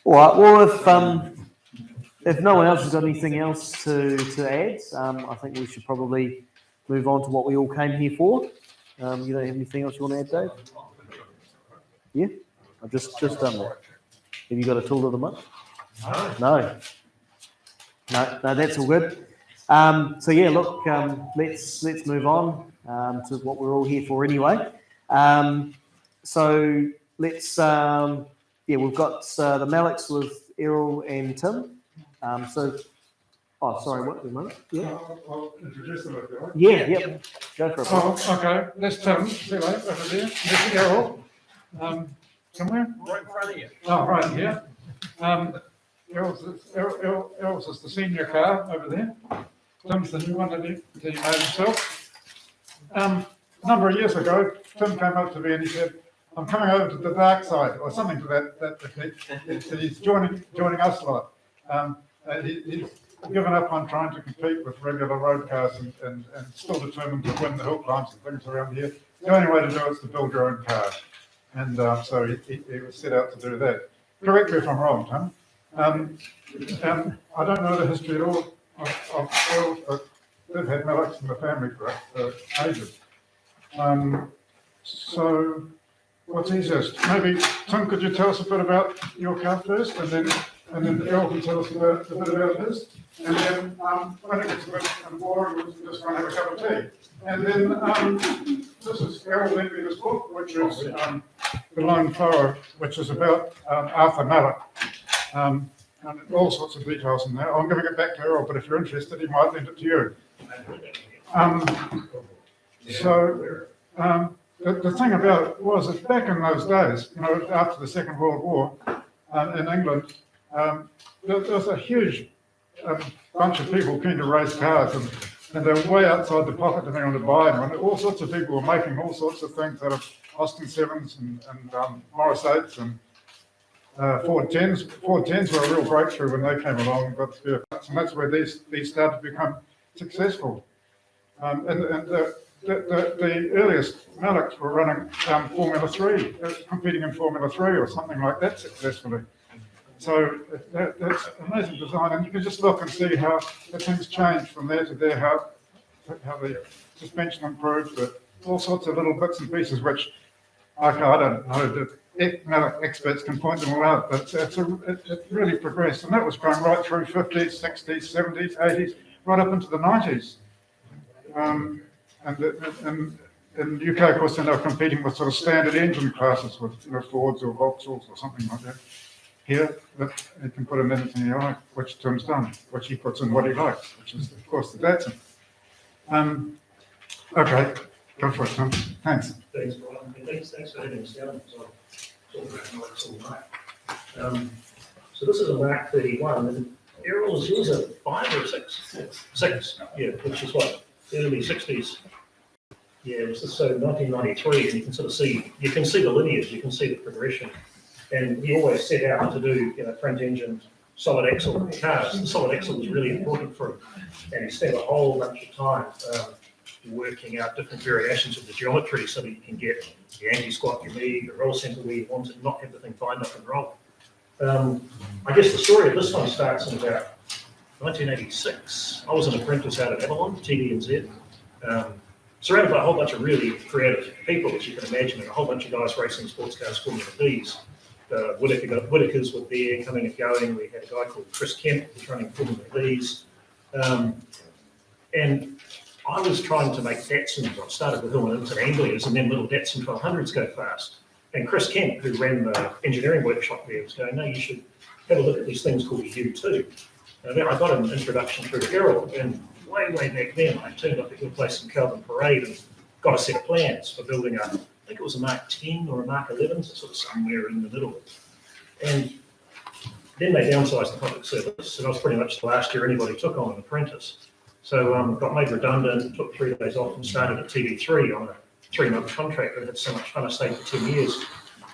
All right. Well, if no one else has got anything else to add, I think we should probably move on to what we all came here for. You don't have anything else you want to add, Dave? Yeah, I've just done that. Have you got a tool of the month? No, that's all good. So yeah, look, let's move on to what we're all here for anyway. So let's we've got the Mallocks with Errol and Tim. Oh, sorry, what? Yeah. I'll introduce them if you like. Yeah. Go for it. Oh, okay. That's Tim. See you later, over there. This is Errol. Somewhere? Right in front of you. Oh, right here. Errol's is the senior car over there. Tim's the new one that he made himself. A number of years ago, Tim came up to me and he said, "I'm coming over to the dark side," or something to that effect. He's joining us lot. He's given up on trying to compete with regular road cars and still determined to win the hill climbs and things around here. The only way to do it is to build your own car. And so he was set out to do that. Correct me if I'm wrong, Tim. I don't know the history at all of Errol, but they've had Mallocks in the family for ages. So what's easiest? Maybe, Tim, could you tell us a bit about your car first, and then Errol can tell us a bit about his, and then when it gets a bit boring, we'll just want to have a cup of tea. And then this is Errol lent me this book, which is The Lone Thrower, which is about Arthur Mallock. And all sorts of details in there. I'm giving it back to Errol, but if you're interested, he might lend it to you. The thing about it was that back in those days, after the Second World War in England, there was a huge bunch of people keen to race cars, and they were way outside the pocket depending on to buy them. And all sorts of people were making all sorts of things out of Austin 7s and Morris 8s and Ford 10s. Ford 10s were a real breakthrough when they came along, and that's where these started to become successful. And the earliest Mallocks were running Formula 3, competing in Formula 3 or something like that successfully. So that's amazing design, and you can just look and see how the things changed from there to there, how the suspension improved, but all sorts of little bits and pieces which I don't know, the experts can point them all out, but it really progressed, and that was going right through 50s, 60s, 70s, 80s, right up into the 90s. And in the UK, of course, they're now competing with sort of standard engine classes with Fords or Vauxhalls or something like that. Here, you can put in anything you like, which Tim's done, which he puts in what he likes, which is, of course, the Datsun. Okay, go for it, Tim. Thanks. Thanks, Brian. Thanks for having us down. So this is a Mark 31, and Errol's, yours a 5 or 6? 6, yeah, which is what, early 60s. Yeah, it was so 1993, and you can sort of see, the lineage, you can see the progression. And he always set out to do, front engine, solid axle cars. The solid axle was really important for him, and he spent a whole bunch of time working out different variations of the geometry so that you can get the anti-squat you need, the roll center where you want it, not have the thing bind up and roll. I guess the story of this one starts in about 1986. I was an apprentice out of Avalon, TD&Z, surrounded by a whole bunch of really creative people, as you can imagine, and a whole bunch of guys racing sports cars, Formula Bs. Whitakers were there, coming and going. We had a guy called Chris Kemp, who's running Formula Bs. And I was trying to make Datsuns. I started with Hillman Anglias, and then little Datsun 1200s go fast. And Chris Kemp, who ran the engineering workshop there, was going, "No, you should have a look at these things called U2." And then I got an introduction through to Errol, and way back then, I turned up at your place in Kelvin Parade and got a set of plans for building I think it was a Mark 10 or a Mark 11, so sort of somewhere in the middle. And then they downsized the public service, and I was pretty much the last year anybody took on an apprentice. So got made redundant, took 3 days off and started at TD3 on a 3-month contract. I had so much fun, I stayed for 10 years,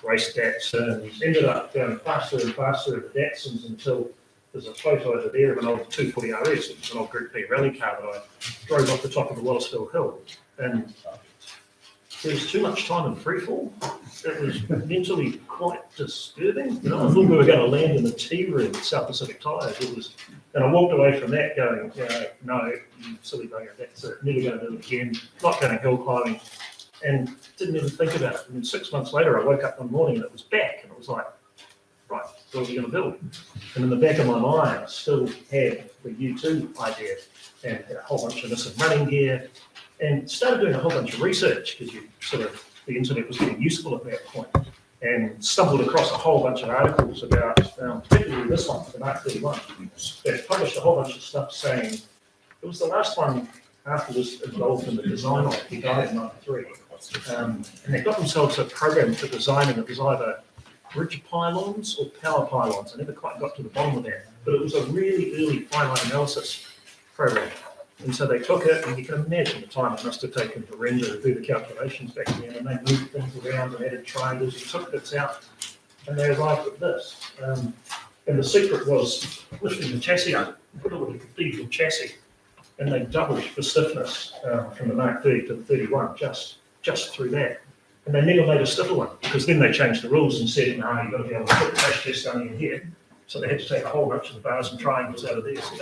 raced Datsuns, ended up going faster and faster at the Datsuns until there's a photo over there of an old 240 RS, which was an old Group B rally car that I drove off the top of the Wallisville Hill. And there was too much time in freefall. It was mentally quite disturbing. You know, I thought we were going to land in the tea room at South Pacific Tires. It was, and I walked away from that going, no, you silly bugger, that's it. Never going to do it again. Not going hill climbing, and didn't even think about it. And then 6 months later, I woke up one morning and it was back, and it was like, right, what are we going to build? And in the back of my mind, I still had the U2 idea and had a whole bunch of missing running gear, and started doing a whole bunch of research because the internet was getting useful at that point, and stumbled across a whole bunch of articles about, particularly this one, the Mark 31. They published a whole bunch of stuff saying it was the last one after was involved in the design of it. He died in '93, and they got themselves a program for designing. It was either bridge pylons or power pylons. I never quite got to the bottom of that, but it was a really early finite analysis program. And so they took it, and you can imagine the time it must have taken to render and do the calculations back then, and they moved things around and added triangles and took bits out, and they arrived at this. And the secret was lifting the chassis up, put it with a cathedral chassis, and they doubled the stiffness from the Mark 30 to the 31 just through that. And they never made a stiffer one, because then they changed the rules and said, no, you've got to be able to put the crash test down in here. So they had to take a whole bunch of the bars and triangles out of there. So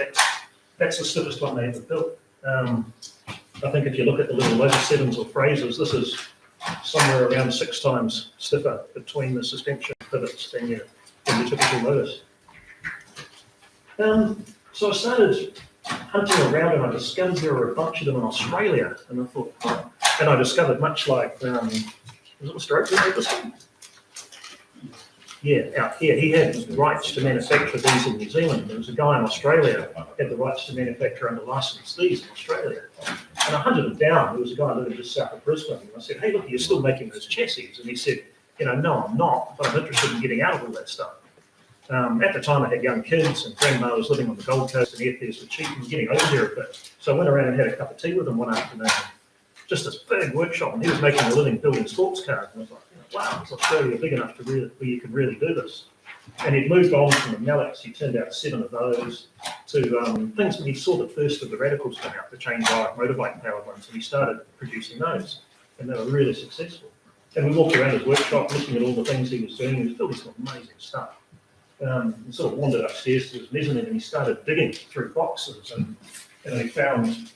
that's the stiffest one they ever built. I think if you look at the little Lotus 7s or Frasers, this is somewhere around 6 times stiffer between the suspension pivots than your typical Lotus. So I started hunting around, and I discovered there were a bunch of them in Australia. And I thought, oh. And I discovered, much like, was it Mr. Oakley made this one? Yeah, out here. He had rights to manufacture these in New Zealand. There was a guy in Australia who had the rights to manufacture under license these in Australia. And I hunted him down. There was a guy living just south of Brisbane. And I said, hey, look, you're still making those chassis. And he said, no, I'm not, but I'm interested in getting out of all that stuff. At the time, I had young kids, and grandma was living on the Gold Coast, and airfares were cheap, and getting over there a bit. So I went around and had a cup of tea with him one afternoon. Just this big workshop, and he was making a living building sports cars. And I was like, wow, is Australia big enough to really, where you can really do this? And he'd moved on from the Mallocks. He turned out 7 of those to things when he saw the first of the Radicals come out, the chain drive motorbike powered ones, and he started producing those, and they were really successful. And we walked around his workshop looking at all the things he was doing. He was building some amazing stuff. He sort of wandered upstairs to his mezzanine, and he started digging through boxes, and he found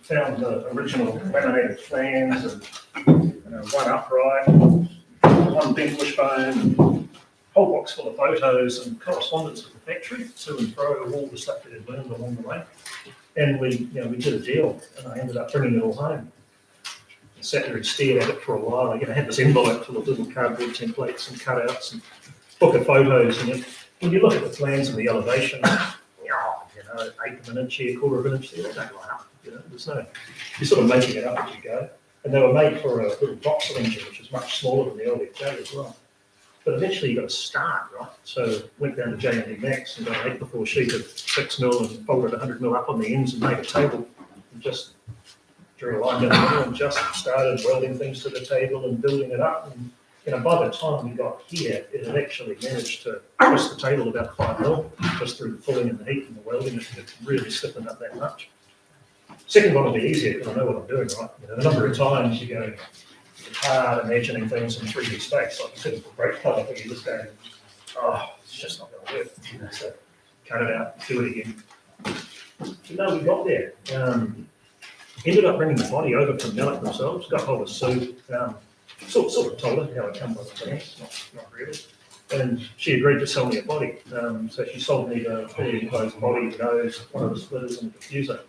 the original laminated plans, and one upright, one bent wishbone, and a whole box full of photos and correspondence with the factory, to and fro, all the stuff that had learned along the way. And we did a deal, and I ended up bringing it all home. I sat there and stared at it for a while. I had this envelope full of little cardboard templates and cutouts and book of photos. And when you look at the plans and the elevation, 1/8 of an inch here, 1/4 of an inch there, they don't line up. There's no, you're sort of making it up as you go. And they were made for a little Vauxhall engine, which is much smaller than the LFJ as well. But eventually you got to start, right? So went down to J&D Max and got an 8x4 sheet of 6mm and folded 100mm up on the ends and made a table. And just drew a line down the middle and just started welding things to the table and building it up. And by the time we got here, it had actually managed to twist the table about 5mm, just through the pulling and the heat and the welding. It really stiffened up that much. Second one will be easier because I know what I'm doing, right? A number of times you go, it's hard imagining things in 3D space, like a typical brake cover, but you just go, oh, it's just not going to work. So cut it out, do it again. So no, we got there. Ended up bringing the body over from Mallock themselves, got hold of Sue, sort of told her how it come by the plans, not really. And she agreed to sell me a body. So she sold me the fully enclosed body, the nose, one of the splitters, and the diffuser.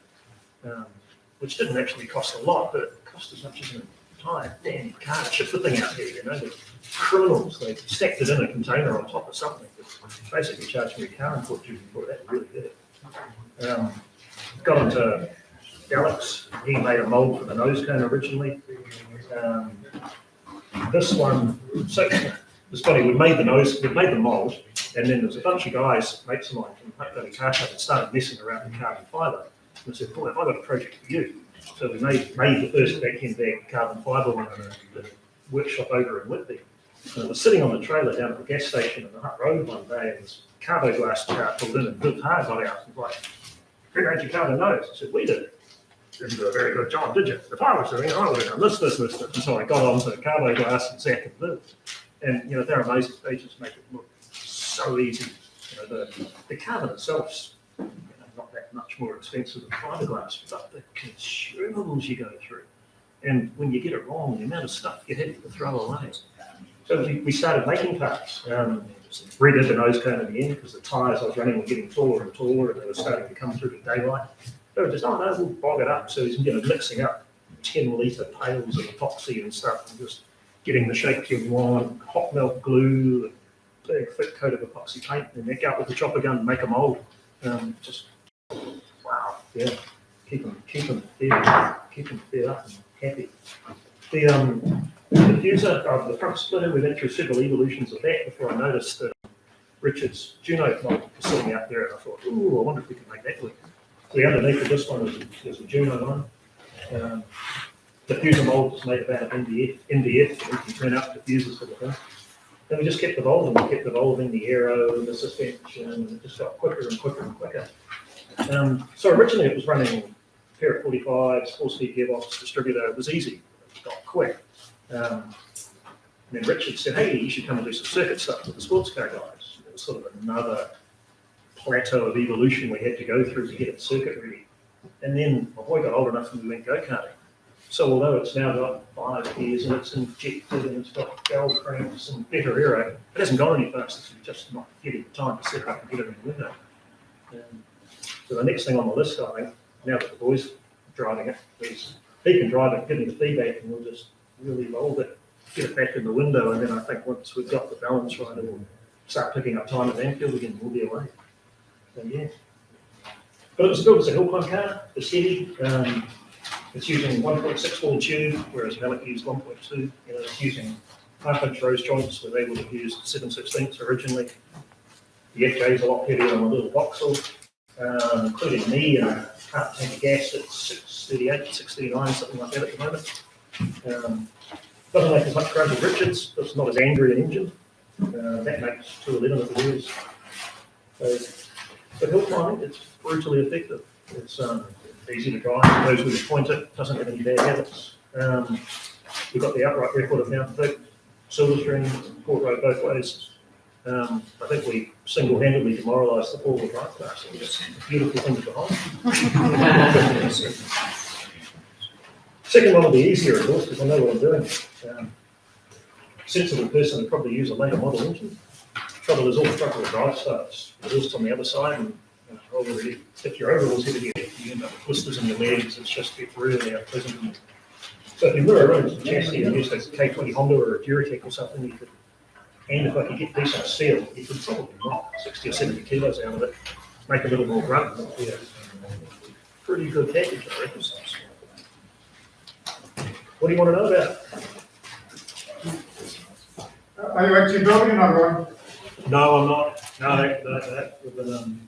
Which didn't actually cost a lot, but it cost as much as an entire damn car ship the thing out here, The criminals, they stacked it in a container on top of something. Basically charged me a car import duty for it. That really did it. Got into Alex. He made a mould for the nose cone originally. This one, so this body, we made the mould, and then there's a bunch of guys, mates of mine from the car shop, that started messing around with carbon fibre. And I said, boy, have I got a project for you? So we made the first back-end bag carbon fibre one in the workshop over in Whitby. And I was sitting on the trailer down at the gas station in the Hutt Road one day, and this carbo glass car pulled in, and Bill Tarr got out and was like, who made your carbon nose? I said, we did. didn't do a very good job, did you? If I was doing it, I would have done this. And so I got onto carbo glass and Zach and Liv. And, you know, they're amazing. They just make it look so easy. You know, the carbon itself's not that much more expensive than fiberglass, but the consumables you go through. And when you get it wrong, the amount of stuff you have to throw away. So we started making parts. Redid the nose cone at the end because the tyres I was running were getting taller and taller and they were starting to come through the daylight. They were just, oh no, we'll bog it up. So he's mixing up 10-litre pails of epoxy and stuff and just getting the shape you want, hot melt glue, a big thick coat of epoxy paint, and then go out with the chopper gun and make a mould. Just, wow, yeah, keep them fed up and happy. The diffuser, the front splitter, we went through several evolutions of that before I noticed that Richard's Juno mold was sitting out there, and I thought, ooh, I wonder if we can make that work. The underneath of this one is a Juno one. Diffuser mold is made about MDF, and we can turn up diffusers for the thing. Then we just kept evolving, the aero, the suspension, and it just got quicker and quicker and quicker. So originally it was running a pair of 45s, 4-speed gearbox distributor. It was easy, it got quick. And then Richard said, hey, you should come and do some circuit stuff with the sports car guys. It was sort of another plateau of evolution we had to go through to get it circuit ready. And then my boy got old enough and we went go-karting. So although it's now got 5 gears and it's injected and it's got valve cranks and better aero, it hasn't gone any faster, so we're just not getting the time to set it up and get it in the window. So the next thing on the list, I think, now that the boys are driving it, is he can drive it, give me the feedback, and we'll just really mold it, get it back in the window, and then I think once we've got the balance right, it will start picking up time at Anfield again, we'll be away. So yeah. But it was built as a hill climb car, it's heavy. It's using 1.6 wall tube, whereas Mallock used 1.2. You know, it's using half-inch rose joints, where they would have used 7/16 originally. The FJ is a lot heavier than a little Vauxhall, including me and a half tank of gas at 638, 639, something like that at the moment. Doesn't make as much grunge as Richards, but it's not as angry an engine. That makes 211 at the wheels. So, but hill climbing, it's brutally effective. It's easy to drive, knows where to point it, doesn't have any bad habits. We've got the upright record of mount thick, silver string, port road both ways. I think we single-handedly demoralised the four-wheel drive class. It's a beautiful thing to behind. Second one will be easier, of course, because I know what I'm doing. Sensible person would probably use a later model engine. Trouble is all the front-wheel drive starts. The wheels on the other side, and already, if your overall's heavy, you end up with blisters in your legs. It's just gets really unpleasant. So if you were around the chassis and used a K20 Honda or a Duratec or something, you could, and if I could get decent steel, you could probably knock 60 or 70 kilos out of it, make a little more grunt. Yeah. Pretty good package, I reckon. What do you want to know about? Are you actually building another one? No, I'm not. No. We've been,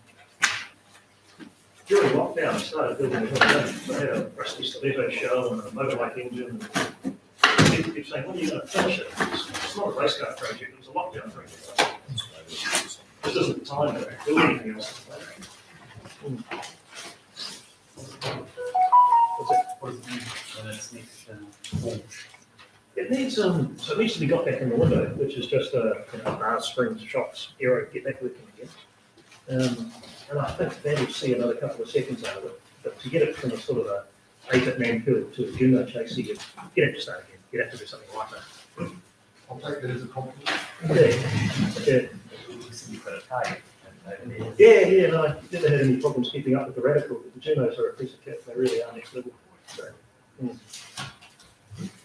during lockdown, I started building a thing. So I had a rusty stiletto shell and a motorbike engine. And people keep saying, when are you going to finish it? It's not a race car project, it was a lockdown project. This isn't the time to build anything else. What's it? What is the next It needs so it needs to be got back in the window, which is just a bars, springs, shocks, aero, get that working again. And I think that will see another couple of seconds out of it. But to get it from a sort of a 8-man field to a Juno chassis, you'd have to start again. You'd have to do something like that. I'll take that as a compliment. Yeah, no, I never had any problems keeping up with the Radical. The Junos are a piece of kit. They really are next level. So,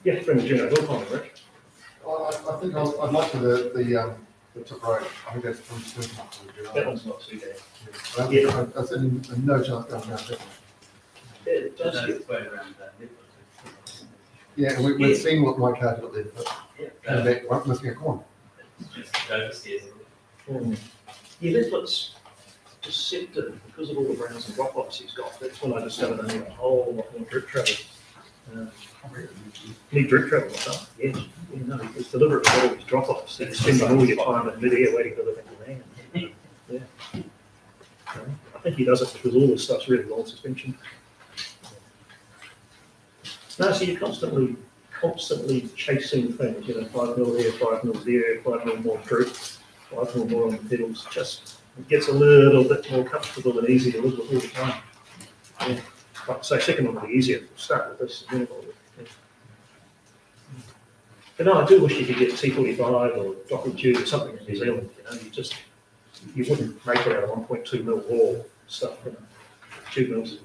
you have to bring the Juno hill climbing, Rich. I think I'd like to the top right. I think that's from That one's not too bad. I said no chance going down that one. Yeah, it does get- Yeah, and we've seen what my car got there, but that must be a corner. Yeah, that's what's deceptive because of all the browns and drop-offs he's got. That's when I discovered I need a whole lot more drip travel. Need drip travel or something, yes. You know, it's deliberate with all these drop-offs. It's spending all your time in mid-air waiting for the thing to land. Yeah. I think he does it because all this stuff's really long suspension. No, so you're constantly chasing things, 5 mil here, 5 mil there, 5 mil more droop, 5 mil more on the pedals, just, it gets a little bit more comfortable and easy to live with all the time. Yeah. Like I say, second one will be easier, start with this. Yeah. But no, I do wish you could get T45 or Dockle tube or something in New Zealand, you wouldn't make it out of 1.2 mil wall stuff, 2 mils,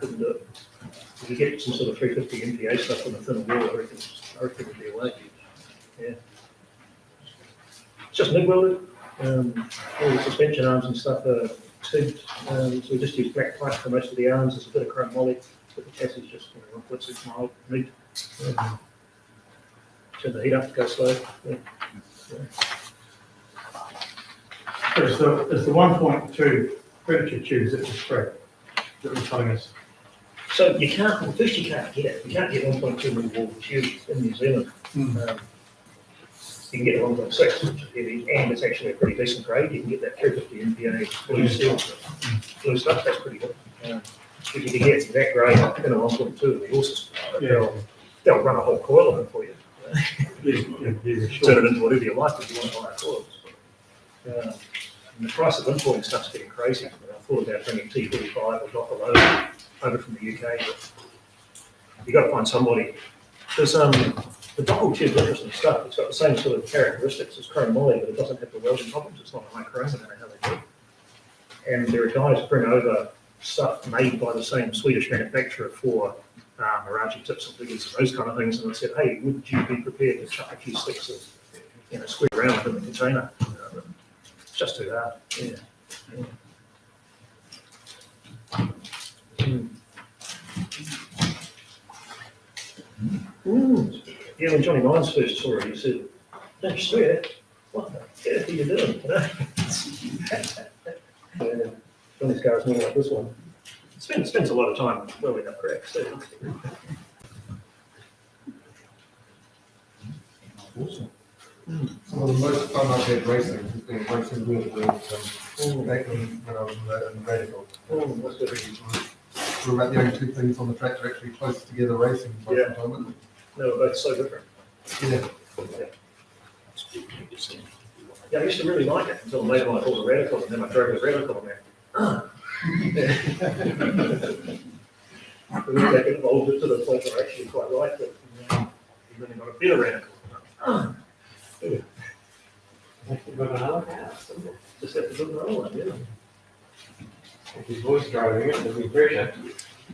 wouldn't do it. If you get some sort of 350 MPA stuff on the thinner wall, I reckon it'd be away. Yeah. It's just MIG welded. All the suspension arms and stuff are tipped. So we just use black pipe for most of the arms. There's a bit of chrome moly, but the chassis is just 1.6 mile neat. Turn the heat up to go slow. Yeah. It's the 1.2 furniture tubes that was correct, that was telling us. So you can't, well, first you can't get it. You can't get 1.2 mil wall tubes in New Zealand. You can get a 1.6, which is heavy, and it's actually a pretty decent grade. You can get that 350 MPA blue steel, blue stuff, that's pretty good. If you can get that grade in a 1.2, it'll be awesome. But they'll run a whole coil of it for you. Turn it into whatever you like if you want to buy coils. And the price of importing stuff's getting crazy. I thought about bringing T45 or Dockle over from the UK, but you've got to find somebody. There's the Dockle tube's interesting stuff. It's got the same sort of characteristics as chrome moly, but it doesn't have the welding problems. It's not high chrome, I don't know how they do it. And there are guys who bring over stuff made by the same Swedish manufacturer for Marachi tips and figures and those kind of things, and I said, hey, would you be prepared to chuck a few sticks of square around in the container? It's just too hard. Yeah, when Johnny Mines first saw it, he said, don't swear, what the heck are you doing? Johnny's car is more like this one. Spends a lot of time welding up cracks. Awesome. Well, the most fun I've had racing has been racing with back when I was in the radical. We're about the only two things on the track that are actually close together racing most of the time, isn't it? No, they're both so different. Yeah. Yeah, I used to really like it until later on I bought a radical, and then I drove the radical and went, we went back and evolved it to the point where I actually quite liked it. You've only got a better radical. Just have to put it on, yeah. If his voice driving it, there'll be pressure.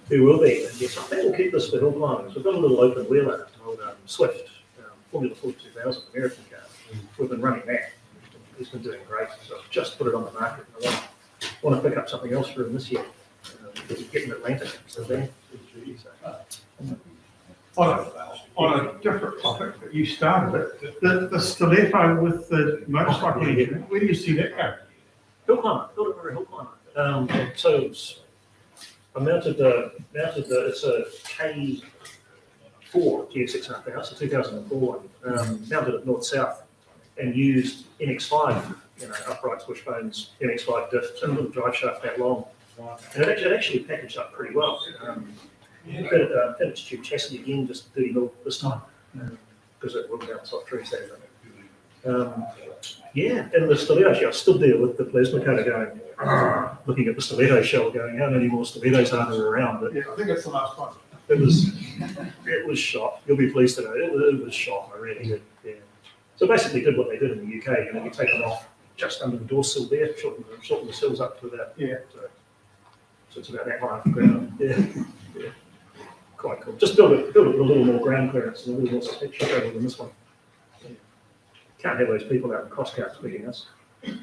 There will be, and yes, I think we'll keep this for hill climbing. So we've got a little open wheeler, an old Swift, Formula Ford 2000 American car. We've been running that. It's been doing great, so I've just put it on the market. I want to pick up something else for him this year. Getting Atlantic, so then. On a different topic, but you started it, the stiletto with the motorcycle engine, where do you see that go? Hill climber, built it for a hill climber. So I mounted it's a K4 GX6.5 house, a 2004 one, mounted it north-south and used NX5, uprights, wishbones, NX5 diffs, and a little drive shaft that long. And it actually packaged up pretty well. Finished tube chassis again, just 30 mil this time, because it wouldn't out soft trees that yeah, and the stiletto shell, I stood there with the plasma cutter going, looking at the stiletto shell going, how many more stilettos are there around? But Yeah, I think that's the last one. it was shot. You'll be pleased to know, it was shot, I really did, yeah. So basically did what they did in the UK, you take them off just under the door sill there, shorten the sills up to about, so it's about that high off the ground, yeah. Quite cool. Just build it with a little more ground clearance and a little more suspension travel than this one. Yeah. Can't have those people out in cross carts beating us. Looks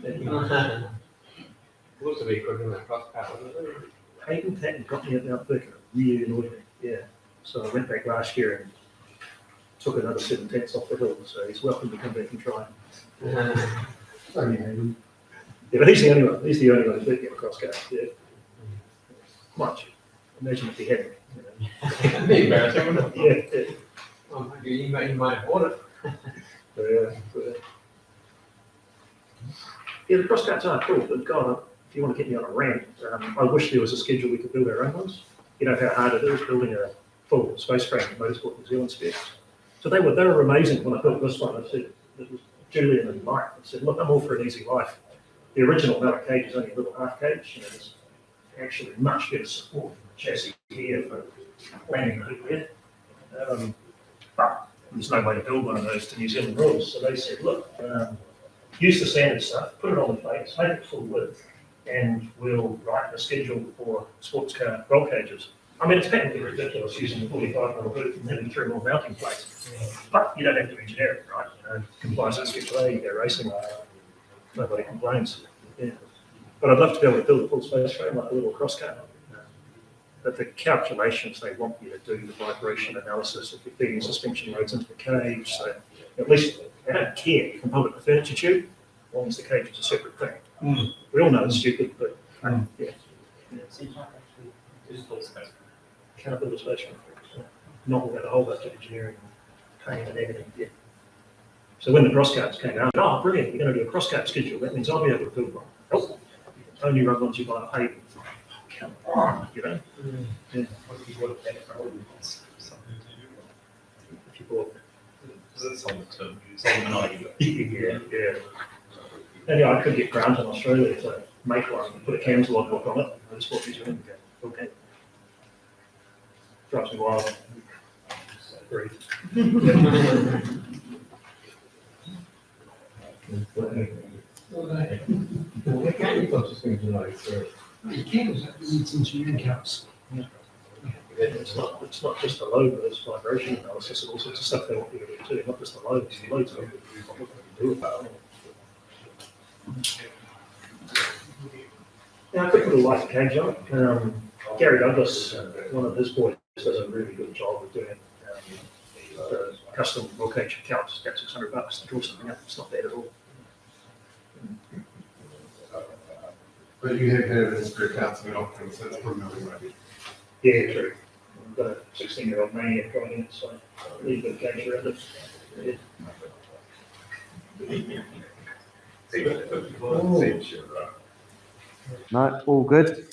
to be quicker than a cross car, wasn't it? Hayden Patton got me at Mount Vicar. It really annoyed me. Yeah. So I went back last year and took another 7 tenths off the hill. So he's welcome to come back and try. Yeah, but he's the only one. He's the only one who's beat me at a cross cart. Yeah. Much. Imagine if he hadn't. It'd be embarrassing, wouldn't it? Yeah. Oh, maybe you might have bought it. Yeah, the cross carts are cool, but God, if you want to get me on a rant, I wish there was a schedule we could build our own ones. You know how hard it is building full space frame motorsport New Zealand specs. So they were amazing when I built this one. I said, it was Julian and Mike. I said, look, I'm all for an easy life. The original Mallock cage is only a little half cage, and it's actually much better support chassis here for landing the hood there. But there's no way to build one of those to New Zealand rules. So they said, look, use the standard stuff, put it on the plates, make it full width, and we'll write a schedule for sports car roll cages. I mean, it's technically ridiculous using a 45mm hood and having 3 more mounting plates, but you don't have to engineer it, right? Compliance with Schedule A, you go racing, nobody complains. Yeah. But I'd love to be able to build a full space frame like a little cross car. But the calculations they want you to do, the vibration analysis, if you're feeding suspension loads into the cage, so at least they don't care. You can build it in a furniture tube, as long as the cage is a separate thing. We all know it's stupid, but yeah. So you can't actually do full space. Can't build a space frame. Not without a whole bunch of engineering, pain and everything. Yeah. So when the cross cards came out, oh, brilliant, you're going to do a cross card schedule. That means I'll be able to build one. Oh, only run once you buy a paving. Come on, you know. Yeah. What if you bought a better problem? If you bought, It's on the term, it's on the night. yeah. And yeah, I could get Grant in Australia to make one, put a CAMS logbook on it, and just what he's doing. Okay. Drives me wild. Breathe. What kind of interesting tonight, sir? It's engineering counts. It's not just the load, but it's vibration analysis and all sorts of stuff they want you to do too, not just the loads. The loads are what you do about it. Now, a quick little life cage on. Gary Douglas, one of his boys, does a really good job of doing the custom roll cage count. It's about $600 to draw something up. It's not bad at all. But you have had an history of counts and often since primarily, right? Yeah, true. I've got a 16-year-old maniac going in it, so I need a bit of cage around it. Yeah. Same shit, right? No, all good.